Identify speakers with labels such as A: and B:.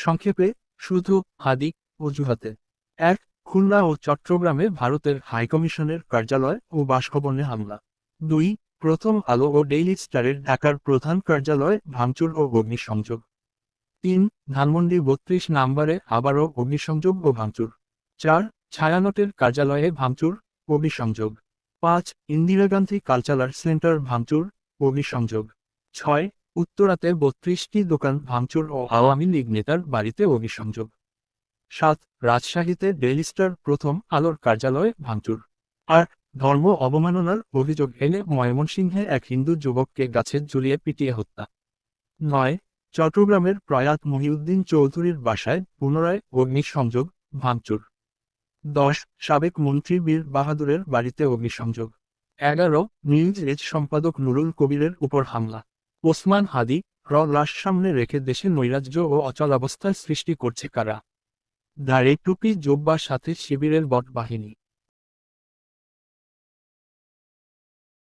A: সংক্ষেপে, শুধু হাদি অজুহাতে। ১. খুলনা ও চট্টগ্রামে ভারতের হাইকমিশনের কার্যালয় ও বাসভবনে হামলা। ২. প্রথম আলো ও ডেইলি স্টারের ঢাকার প্রধান কার্যালয় ভাঙচুর ও অগ্নিসংযোগ। ৩. ধানমন্ডি ৩২ নম্বরে আবারও অগ্নিসংযোগ ও ভাঙচুর। ৪. ছায়ানটের কার্যালয়ে ভাঙচুর, অগ্নিসংযোগ। ৫. ইন্দিরা গান্ধী কালচারাল সেন্টার ভাঙচুর, অগ্নিসংযোগ। ৬. উত্তরাতে ৩২টি দোকান ভাঙচুর ও আওয়ামী লীগ নেতার বাড়িতে অগ্নিসংযোগ। ৭. রাজশাহীতে ডেইলি স্টার প্রথম আলোর কার্যালয়ে ভাঙচুর। ৮. ধর্ম অবমাননার অভিযোগ এনে ময়মনসিংহে এক হিন্দু যুবককে গাছে ঝুলিয়ে পিটিয়ে হত্যা। ৯. চট্টগ্রামের প্রয়াত মহিউদ্দিন চৌধুরীর বাসায় পুনরায় অগ্নিসংযোগ, ভাঙচুর। ১০. সাবেক মন্ত্রী বীর বাহাদুরের বাড়িতে অগ্নিসংযোগ। ১১. নিউজ এজ সম্পাদক নুরুল কবিরের উপর হামলা। ওসমান হাদি লাশ সামনে রেখে দেশে নৈরাজ্য ও অচলাবস্থার সৃষ্টি করছে কারা? দাড়ি টুপি জোব্বার সাথে শিবিরের বট বাহিনী।